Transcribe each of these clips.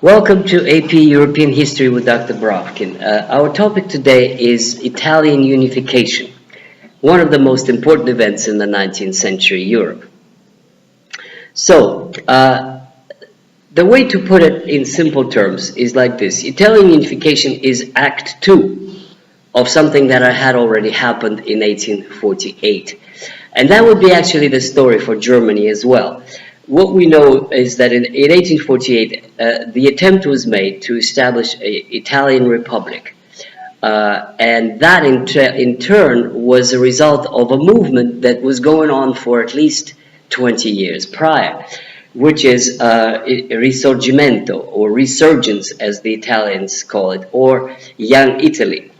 Welcome to AP European History with Dr. Brovkin. Our topic today is Italian unification, one of the most important events in the 19th century Europe. So, the way to put it in simple terms is like this. Italian unification is Act 2 of something that had already happened in 1848. And that would be actually the story for Germany as well. What we know is that in 1848, the attempt was made to establish an Italian republic. And that in turn was a result of a movement that was going on for at least 20 years prior, which is Risorgimento, or resurgence as the Italians call it, or Young Italy.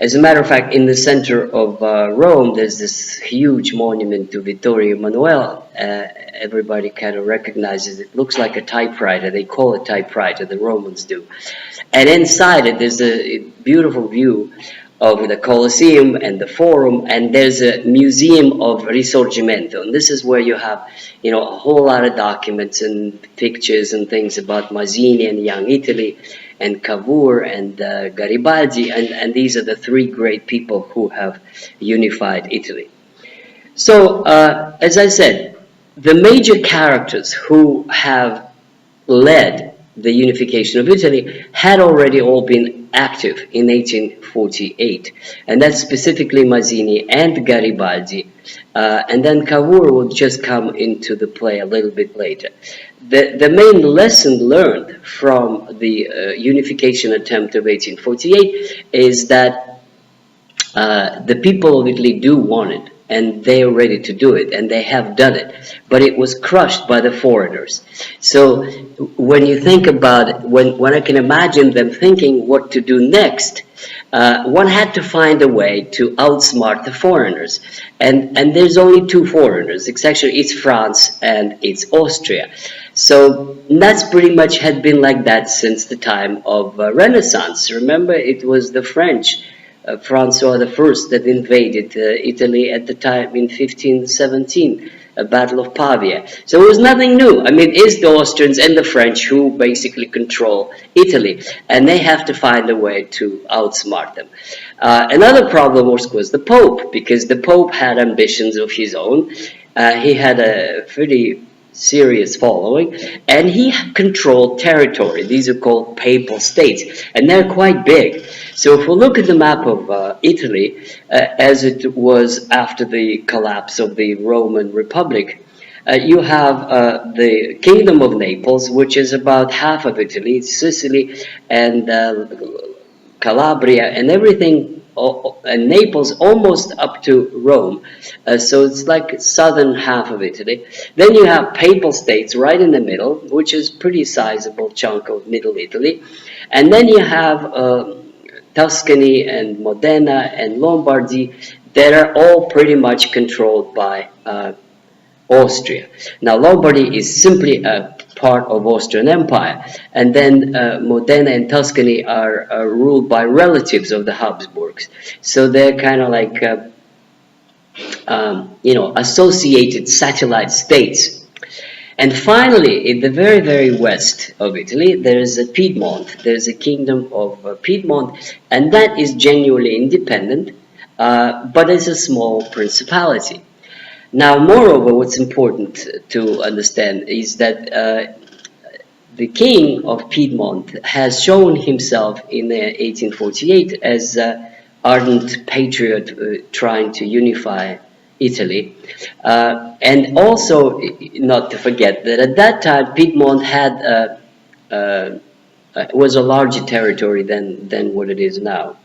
As a matter of fact, in the center of Rome, there's this huge monument to Vittorio Emanuele. Everybody kind of recognizes it. It looks like a typewriter. They call it typewriter, the Romans do. And inside it, there's a beautiful view of the Colosseum and the Forum, and there's a museum of Risorgimento. And this is where you have, a whole lot of documents and pictures and things about Mazzini and Young Italy, and Cavour and Garibaldi, and these are the three great people who have unified Italy. So, as I said, the major characters who have led the unification of Italy had already all been active in 1848, and that's specifically Mazzini and Garibaldi, and then Cavour will just come into the play a little bit later. The main lesson learned from the unification attempt of 1848 is that the people of Italy do want it, and they are ready to do it, and they have done it, but it was crushed by the foreigners. So when you think about it, when I can imagine them thinking what to do next, one had to find a way to outsmart the foreigners, and there's only two foreigners. It's France and it's Austria. So that's pretty much had been like that since the time of Renaissance. Remember, it was the French, Francois I, that invaded Italy at the time in 1517, a Battle of Pavia. So it was nothing new. I mean, it's the Austrians and the French who basically control Italy, and they have to find a way to outsmart them. Another problem, of course, was the Pope, because the Pope had ambitions of his own. He had a pretty serious following, and he controlled territory. These are called papal states, and they're quite big. So if we look at the map of Italy, as it was after the collapse of the Roman Republic, you have the Kingdom of Naples, which is about half of Italy, Sicily and Calabria and everything, and Naples almost up to Rome. So it's like southern half of Italy. Then you have papal states right in the middle, which is pretty sizable chunk of middle Italy. And then you have Tuscany and Modena and Lombardy that are all pretty much controlled by Austria. Now Lombardy is simply a part of Austrian Empire, and then Modena and Tuscany are ruled by relatives of the Habsburgs. So they're kind of like associated satellite states. And finally, in the very, very west of Italy, there is a Piedmont. There's a kingdom of Piedmont, and that is genuinely independent, but it's a small principality. Now, moreover, what's important to understand is that the king of Piedmont has shown himself in 1848 as an ardent patriot trying to unify Italy. And also, not to forget that at that time, Piedmont had was a larger territory than what it is now.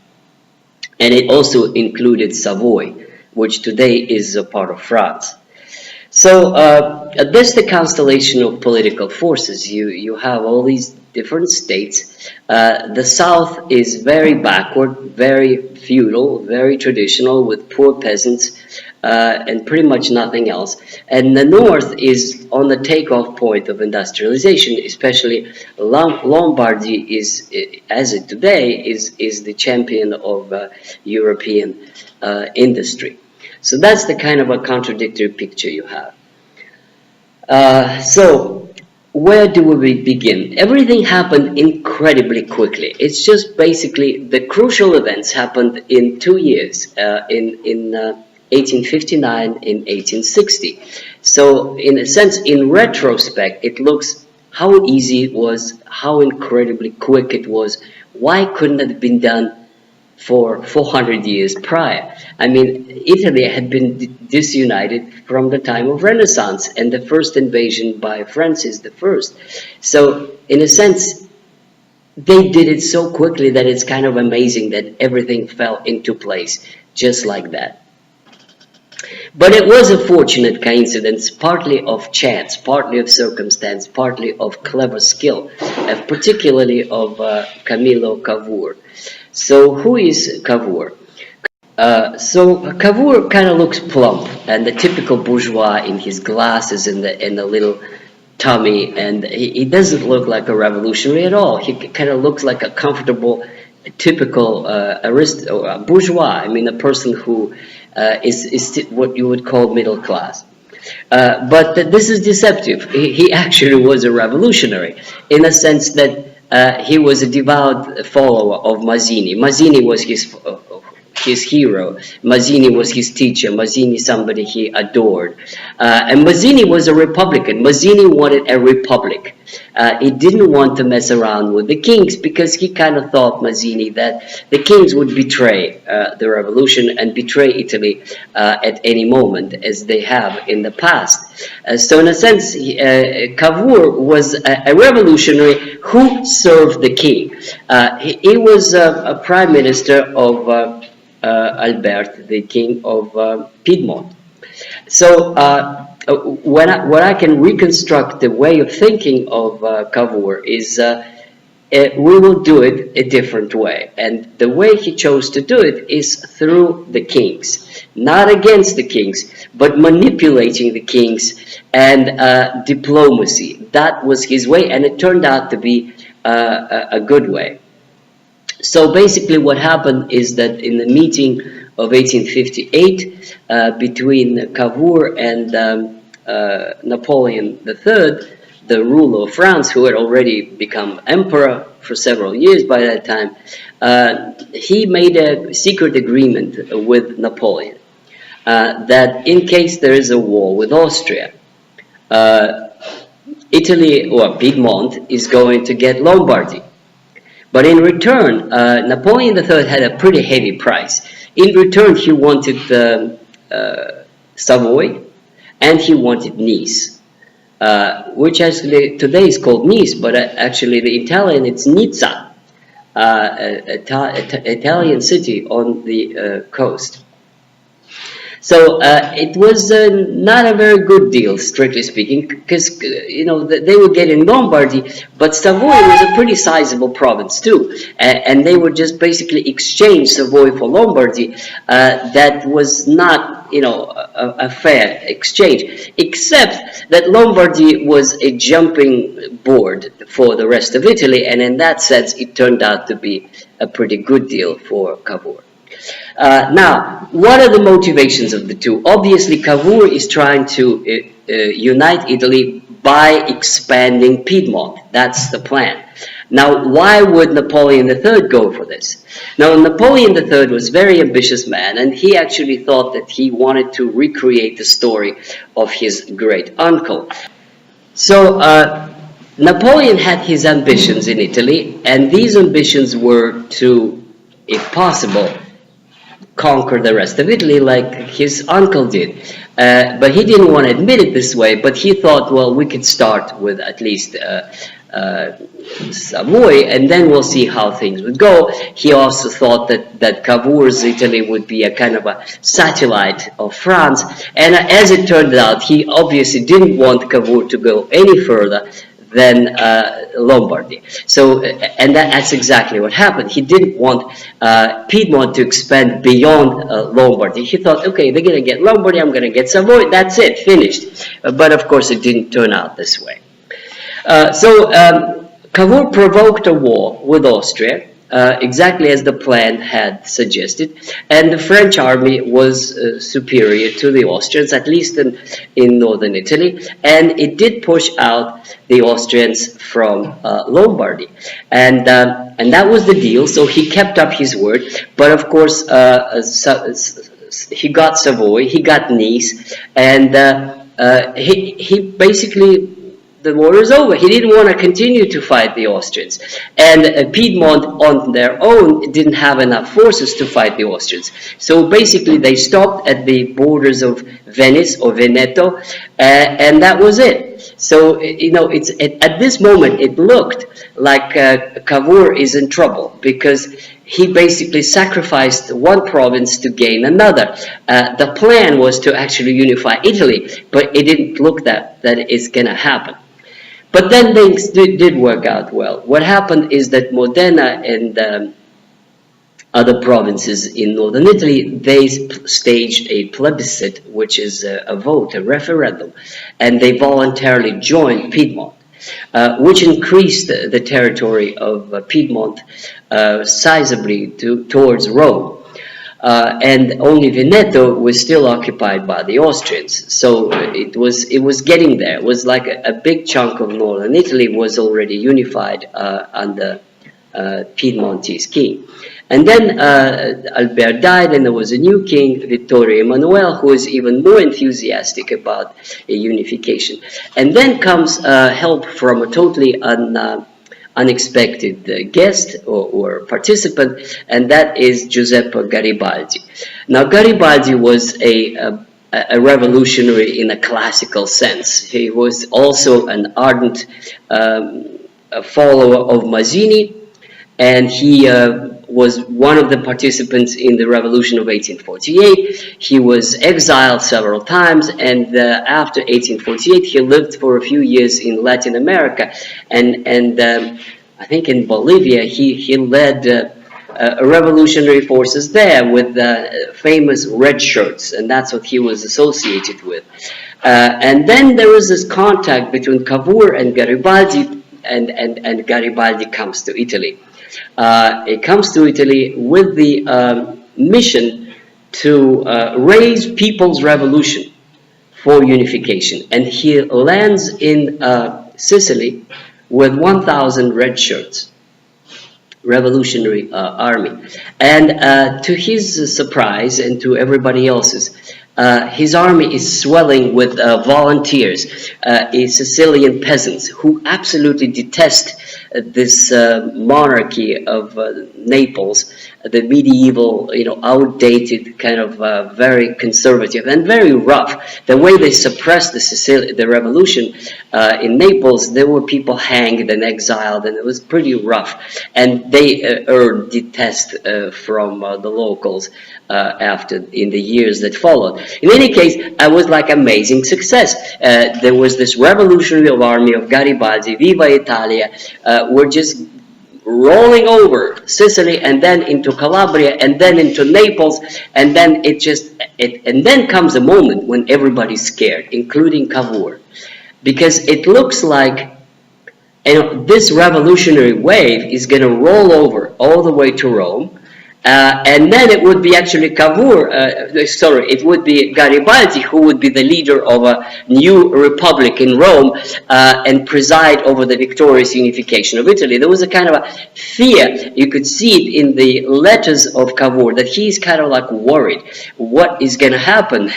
And it also included Savoy, which today is a part of France. So that's the constellation of political forces. You have all these different states. The south is very backward, very feudal, very traditional, with poor peasants and pretty much nothing else. And the north is on the takeoff point of industrialization, especially Lombardy is, as it today, is the champion of European industry. So that's the kind of a contradictory picture you have. So where do we begin? Everything happened incredibly quickly. It's just basically the crucial events happened in 2 years, in 1859, in 1860. So in a sense, in retrospect, it looks how easy it was, how incredibly quick it was. Why couldn't it have been done for 400 years prior? I mean, Italy had been disunited from the time of Renaissance and the first invasion by Francis I. So, in a sense, they did it so quickly that it's kind of amazing that everything fell into place just like that. But it was a fortunate coincidence, partly of chance, partly of circumstance, partly of clever skill, particularly of Camillo Cavour. So who is Cavour? So Cavour kind of looks plump and the typical bourgeois in his glasses and the little tummy, and he doesn't look like a revolutionary at all. He kind of looks like a comfortable, typical bourgeois. I mean, a person who is what you would call middle class. But this is deceptive. He actually was a revolutionary in a sense that he was a devout follower of Mazzini. Mazzini was his hero. Mazzini was his teacher. Mazzini, somebody he adored. And Mazzini was a Republican. Mazzini wanted a republic. He didn't want to mess around with the kings because he kind of thought, Mazzini, that the kings would betray the revolution and betray Italy at any moment, as they have in the past. So in a sense, Cavour was a revolutionary who served the king. He was a prime minister of Albert, the king of Piedmont. So when I can reconstruct the way of thinking of Cavour is we will do it a different way. And the way he chose to do it is through the kings. Not against the kings, but manipulating the kings and diplomacy. That was his way, and it turned out to be a good way. So basically what happened is that in the meeting of 1858 between Cavour and Napoleon III, the ruler of France, who had already become emperor for several years by that time, he made a secret agreement with Napoleon that in case there is a war with Austria, Italy or Piedmont is going to get Lombardy. But in return, Napoleon III had a pretty heavy price. In return, he wanted Savoy and he wanted Nice, which actually today is called Nice, but actually the Italian it's Nizza, Italian city on the coast. So it was not a very good deal, strictly speaking, because you know they were getting Lombardy, but Savoy was a pretty sizable province too, and they would just basically exchange Savoy for Lombardy. That was not, you know, a fair exchange, except that Lombardy was a jumping board for the rest of Italy, and in that sense, it turned out to be a pretty good deal for Cavour. Now, what are the motivations of the two? Obviously, Cavour is trying to unite Italy by expanding Piedmont. That's the plan. Now, why would Napoleon III go for this? Now, Napoleon III was a very ambitious man, and he actually thought that he wanted to recreate the story of his great uncle. So, Napoleon had his ambitions in Italy, and these ambitions were to, if possible, conquer the rest of Italy like his uncle did. But he didn't want to admit it this way, but he thought, well, we could start with at least Savoy, and then we'll see how things would go. He also thought that Cavour's Italy would be a kind of a satellite of France, and as it turned out, he obviously didn't want Cavour to go any further than Lombardy. So, and that's exactly what happened. He didn't want Piedmont to expand beyond Lombardy. He thought, okay, they're going to get Lombardy, I'm going to get Savoy, that's it, finished. But of course, it didn't turn out this way. So, Cavour provoked a war with Austria, exactly as the plan had suggested, and the French army was superior to the Austrians, at least in northern Italy, and it did push out the Austrians from Lombardy, and that was the deal. So he kept up his word, but of course he got Savoy, he got Nice, and he basically, the war is over. He didn't want to continue to fight the Austrians. And Piedmont on their own didn't have enough forces to fight the Austrians. So basically they stopped at the borders of Venice or Veneto, and that was it. So, at this moment it looked like Cavour is in trouble, because he basically sacrificed one province to gain another. The plan was to actually unify Italy, but it didn't look that it's going to happen. But then things did work out well. What happened is that Modena and other provinces in northern Italy, they staged a plebiscite, which is a vote, a referendum, and they voluntarily joined Piedmont, which increased the territory of Piedmont sizably towards Rome. And only Veneto was still occupied by the Austrians. So it was getting there. It was like a big chunk of northern Italy was already unified under Piedmontese king. And then Albert died, and there was a new king, Vittorio Emanuele, who was even more enthusiastic about a unification. And then comes help from a totally unexpected guest or participant, and that is Giuseppe Garibaldi. Now, Garibaldi was a revolutionary in a classical sense. He was also an ardent follower of Mazzini, and he was one of the participants in the Revolution of 1848. He was exiled several times, and after 1848 he lived for a few years in Latin America, and I think in Bolivia he led revolutionary forces there with famous red shirts, and that's what he was associated with. And then there was this contact between Cavour and Garibaldi, and Garibaldi comes to Italy. It comes to Italy with the mission to raise people's revolution for unification, and he lands in Sicily with 1,000 red shirts, revolutionary army, and to his surprise and to everybody else's, his army is swelling with volunteers, Sicilian peasants who absolutely detest this monarchy of Naples, the medieval, outdated kind of very conservative and very rough. The way they suppressed the revolution in Naples, there were people hanged and exiled, and it was pretty rough. And they earned detest from the locals in the years that followed. In any case, it was like amazing success. There was this revolutionary army of Garibaldi, Viva Italia, were just rolling over Sicily, and then into Calabria, and then into Naples, and then and then comes a moment when everybody's scared, including Cavour, because it looks like this revolutionary wave is going to roll over all the way to Rome. And then it would be actually it would be Garibaldi who would be the leader of a new republic in Rome and preside over the victorious unification of Italy. There was a kind of a fear. You could see it in the letters of Cavour that he's kind of like worried. What is going to happen?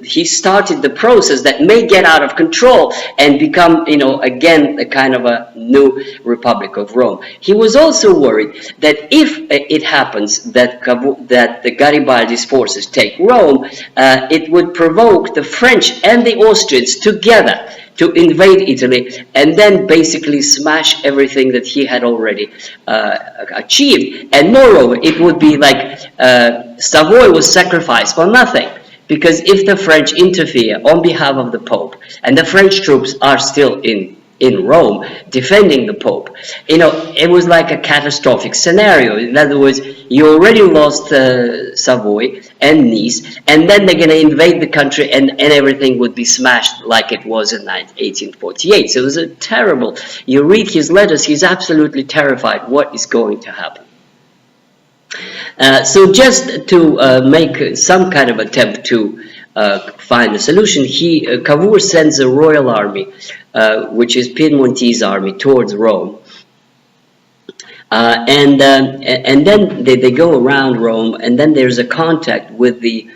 He started the process that may get out of control and become, again, a kind of a new Republic of Rome. He was also worried that if it happens that the Garibaldi's forces take Rome, it would provoke the French and the Austrians together to invade Italy and then basically smash everything that he had already achieved. And moreover, it would be like Savoy was sacrificed for nothing. Because if the French interfere on behalf of the Pope, and the French troops are still in in Rome, defending the Pope. You know, it was like a catastrophic scenario. In other words, you already lost Savoy and Nice, and then they're going to invade the country, and everything would be smashed like it was in 1848. So it was a terrible. You read his letters, he's absolutely terrified what is going to happen. So just to make some kind of attempt to find a solution, Cavour sends a royal army, which is Piedmontese army, towards Rome. And then they go around Rome, and then there's a contact with the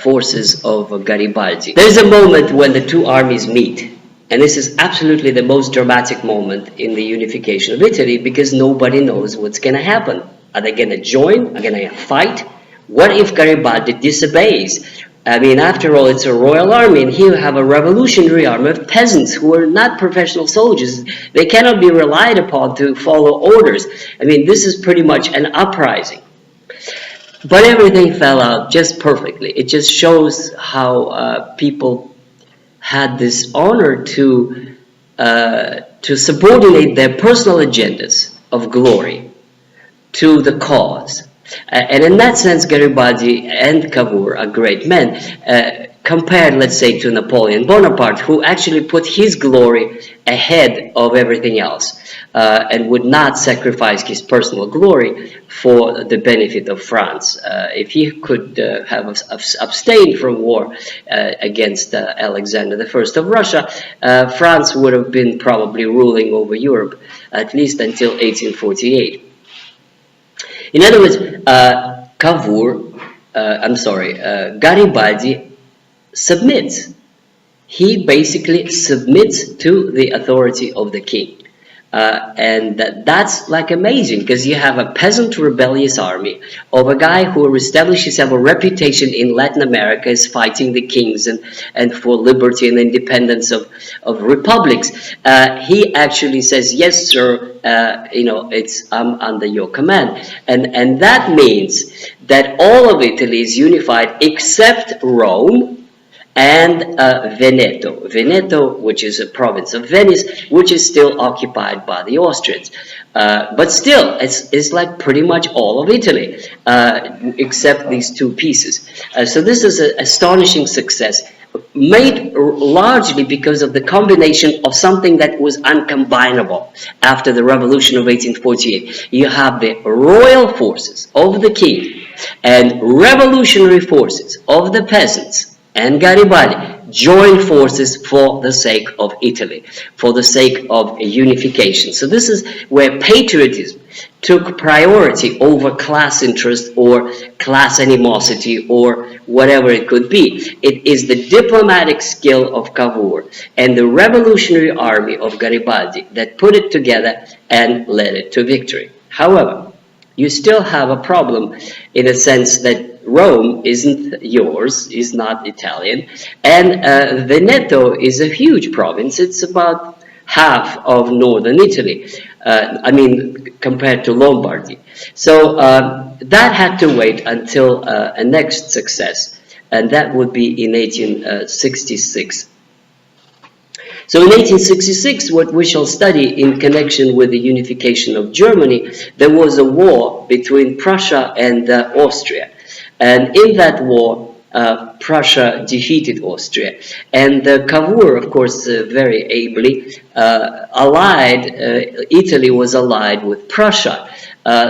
forces of Garibaldi. There's a moment when the two armies meet, and this is absolutely the most dramatic moment in the unification of Italy, because nobody knows what's going to happen. Are they going to join? Are they going to fight? What if Garibaldi disobeys? I mean, after all, it's a royal army, and here you have a revolutionary army of peasants who are not professional soldiers. They cannot be relied upon to follow orders. I mean, this is pretty much an uprising. But everything fell out just perfectly. It just shows how people had this honor to subordinate their personal agendas of glory to the cause. And in that sense, Garibaldi and Cavour are great men, compared, let's say, to Napoleon Bonaparte, who actually put his glory ahead of everything else, and would not sacrifice his personal glory for the benefit of France. If he could have abstained from war against Alexander I of Russia, France would have been probably ruling over Europe, at least until 1848. In other words, Garibaldi submits. He basically submits to the authority of the king. And that's like amazing, because you have a peasant rebellious army of a guy who established himself a reputation in Latin America as fighting the kings and for liberty and independence of republics. He actually says, yes, sir, I'm under your command. And that means that all of Italy is unified except Rome and Veneto. Veneto, which is a province of Venice, which is still occupied by the Austrians. But still, it's like pretty much all of Italy, except these two pieces. So this is an astonishing success, made largely because of the combination of something that was uncombinable after the Revolution of 1848. You have the royal forces of the king and revolutionary forces of the peasants and Garibaldi joined forces for the sake of Italy, for the sake of unification. So this is where patriotism took priority over class interest or class animosity or whatever it could be. It is the diplomatic skill of Cavour and the revolutionary army of Garibaldi that put it together and led it to victory. However, you still have a problem in a sense that Rome isn't yours, is not Italian, and Veneto is a huge province. It's about half of northern Italy, compared to Lombardy. So that had to wait until a next success, and that would be in 1866. So in 1866, what we shall study in connection with the unification of Germany, there was a war between Prussia and Austria. And in that war, Prussia defeated Austria. And Cavour, of course, very ably Italy was allied with Prussia.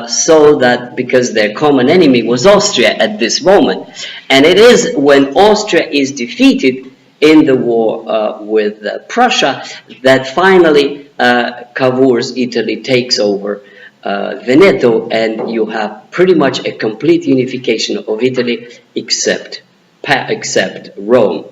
So that because their common enemy was Austria at this moment. And it is when Austria is defeated in the war with Prussia that finally Cavour's Italy takes over Veneto, and you have pretty much a complete unification of Italy except Rome.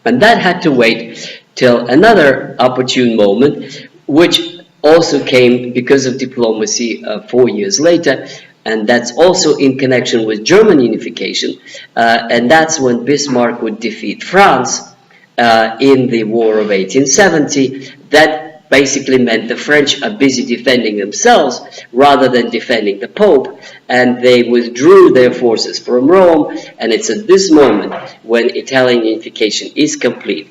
And that had to wait till another opportune moment, which also came because of diplomacy 4 years later, and that's also in connection with German unification, and that's when Bismarck would defeat France in the War of 1870. That basically meant the French are busy defending themselves rather than defending the Pope, and they withdrew their forces from Rome, and it's at this moment when Italian unification is complete.